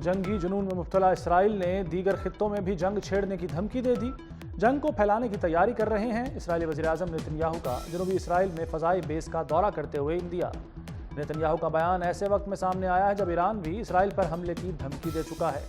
جنگی جنون میں مبتلا اسرائیل نے دیگر خطوں میں بھی جنگ چھیڑنے کی دھمکی دے دی۔ جنگ کو پھیلانے کی تیاری کر رہے ہیں۔ اسرائیلی وزیراعظم نیتن یاہو کا جنوبی اسرائیل میں فضائی بیس کا دورہ کرتے ہوئے اندیا۔ نیتن یاہو کا بیان ایسے وقت میں سامنے آیا ہے جب ایران بھی اسرائیل پر حملے کی دھمکی دے چکا ہے۔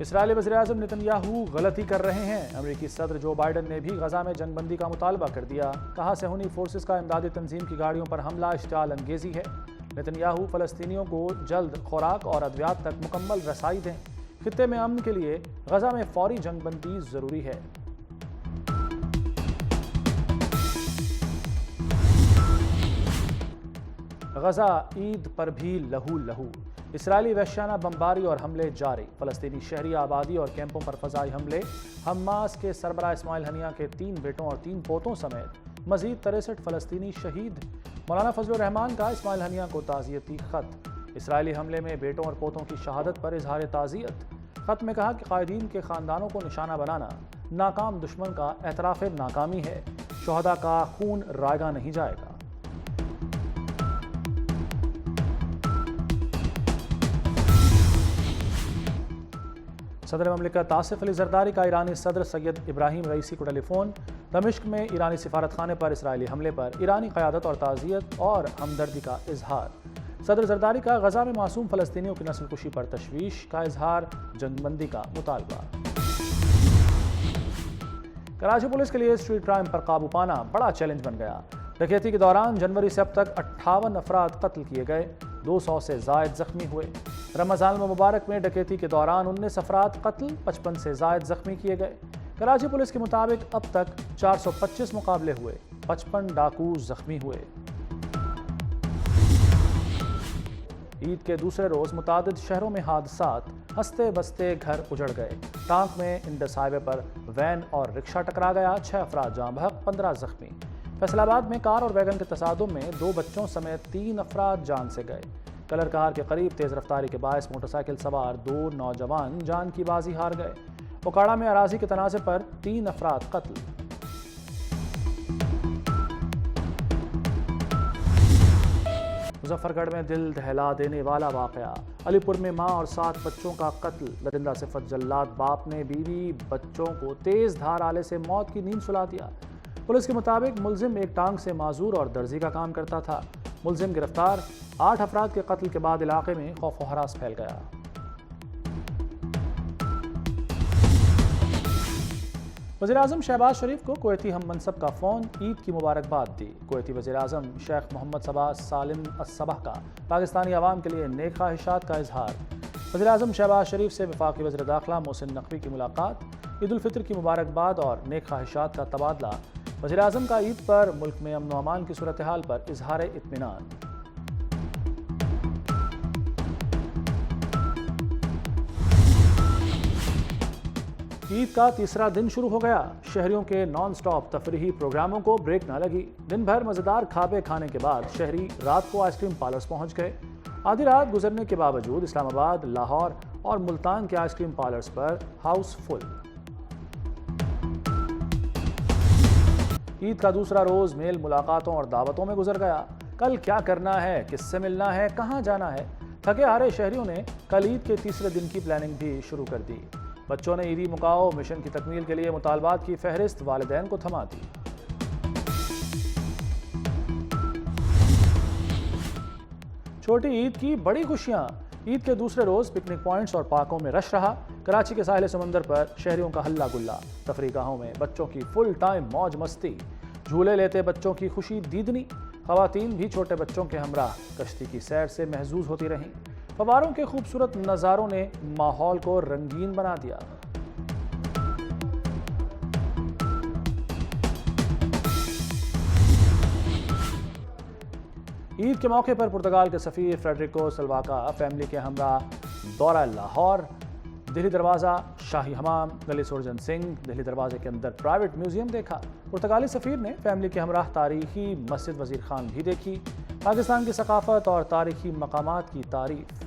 اسرائیلی وزیراعظم نیتن یاہو غلطی کر رہے ہیں۔ امریکی صدر جو بائیڈن نے بھی غزہ میں جنگ بندی کا مطالبہ کر دیا۔ کہا صہیونی فورسز کا امدادی تنظیم کی گاڑیوں پر حملہ اشتعال انگیزی ہے۔ نیتن یاہو فلسطینیوں کو جلد خوراک اور ادویات تک مکمل رسائی دیں۔ خطے میں امن کے لیے غزہ میں فوری جنگ بندی ضروری ہے۔ غزہ عید پر بھی لہو لہو۔ اسرائیلی وحشیانہ بمباری اور حملے جاری۔ فلسطینی شہری آبادی اور کیمپوں پر فضائی حملے۔ حماس کے سربراہ اسماعیل ہنیہ کے 3 بیٹوں اور 3 پوتوں سمیت مزید 63 فلسطینی شہید۔ مولانا فضل الرحمان کا اسماعیل ہنیہ کو تعزیتی خط۔ اسرائیلی حملے میں بیٹوں اور پوتوں کی شہادت پر اظہار تعزیت۔ خط میں کہا کہ قائدین کے خاندانوں کو نشانہ بنانا ناکام دشمن کا اعتراف ناکامی ہے۔ شہداء کا خون رائگاں نہیں جائے گا۔ صدر مملکت آصف علی زرداری کا ایرانی صدر سید ابراہیم رئیسی کو ٹیلی فون۔ دمشق میں ایرانی سفارت خانے پر اسرائیلی حملے پر ایرانی قیادت اور تعزیت اور ہمدردی کا اظہار۔ صدر زرداری کا غزہ میں معصوم فلسطینیوں کی نسل کشی پر تشویش کا اظہار، جنگ بندی کا مطالبہ۔ کراچی پولیس کے لیے اسٹریٹ کرائم پر قابو پانا بڑا چیلنج بن گیا۔ ڈکیتی کے دوران جنوری سے اب تک 58 افراد قتل کیے گئے، 200 سے زائد زخمی ہوئے۔ رمضان المبارک میں ڈکیتی کے دوران 19 افراد قتل، 55 سے زائد زخمی کیے گئے۔ کراچی پولیس کے مطابق اب تک 425 مقابلے ہوئے، 55 ڈاکو زخمی ہوئے۔ عید کے دوسرے روز متعدد شہروں میں حادثات، ہنستے بستے گھر اجڑ گئے۔ ٹانک میں Indus high way per when اور رکشہ ٹکرا گیا، 6 افراد جاں بحق، 15 زخمی۔ فیصل آباد میں کار اور ویگن کے تصادم میں 2 بچوں سمیت 3 افراد جان سے گئے۔ کلر کہار کے قریب تیز رفتاری کے باعث موٹر سائیکل سوار 2 نوجوان جان کی بازی ہار گئے۔ اوکاڑا میں اراضی کے تنازع پر 3 افراد قتل۔ مظفر گڑھ میں دل دہلا دینے والا واقعہ۔ علی پور میں ماں اور 7 بچوں کا قتل۔ درندہ صفت جلاد باپ نے بیوی بچوں کو تیز دھار آلے سے موت کی نیند سلا دیا۔ پولیس کے مطابق ملزم ایک ٹانگ سے معذور اور درزی کا کام کرتا تھا۔ ملزم گرفتار۔ 8 افراد کے قتل کے بعد علاقے میں خوف و ہراس پھیل گیا۔ وزیراعظم شہباز شریف کو کویتی ہم منصب کا فون، عید کی مبارکباد دی۔ کویتی وزیراعظم شیخ محمد صباح سالم الصباح کا پاکستانی عوام کے لیے نیک خواہشات کا اظہار۔ وزیراعظم شہباز شریف سے وفاقی وزیر داخلہ محسن نقوی کی ملاقات۔ عید الفطر کی مبارکباد اور نیک خواہشات کا تبادلہ۔ وزیراعظم کا عید پر ملک میں امن و امان کی صورتحال پر اظہار اطمینان۔ عید کا تیسرا دن شروع ہو گیا۔ شہریوں کے نان سٹاپ تفریحی پروگراموں کو بریک نہ لگی۔ دن بھر مزیدار کھابے کھانے کے بعد شہری رات کو آئس کریم پارلرز پہنچ گئے۔ آدھی رات گزرنے کے باوجود اسلام آباد، لاہور اور ملتان کے آئس کریم پارلرز پر ہاؤس فل۔ عید کا دوسرا روز میل ملاقاتوں اور دعوتوں میں گزر گیا۔ کل کیا کرنا ہے، کس سے ملنا ہے، کہاں جانا ہے، تھکے ہارے شہریوں نے کل عید کے تیسرے دن کی پلاننگ بھی شروع کر دی۔ بچوں نے عیدی مکاؤ مشن کی تکمیل کے لیے مطالبات کی فہرست والدین کو تھما دی۔ چھوٹی عید کی بڑی خوشیاں۔ عید کے دوسرے روز پکنک پوائنٹس اور پارکوں میں رش رہا۔ کراچی کے ساحل سمندر پر شہریوں کا ہلہ گلا۔ تفریح گاہوں میں بچوں کی فل ٹائم موج مستی۔ جھولے لیتے بچوں کی خوشی دیدنی۔ خواتین بھی چھوٹے بچوں کے ہمراہ کشتی کی سیر سے محظوظ ہوتی رہیں۔ فواروں کے خوبصورت نظاروں نے ماحول کو رنگین بنا دیا۔ عید کے موقع پر پرتگال کے سفیر فریڈریکو سلوا کا فیملی کے ہمراہ دورہ لاہور۔ دہلی دروازہ، شاہی حمام، گلی سرجن سنگھ، دہلی دروازے کے اندر پرائیویٹ میوزیم دیکھا۔ پرتگالی سفیر نے فیملی کے ہمراہ تاریخی مسجد وزیر خان بھی دیکھی۔ پاکستان کی ثقافت اور تاریخی مقامات کی تعریف۔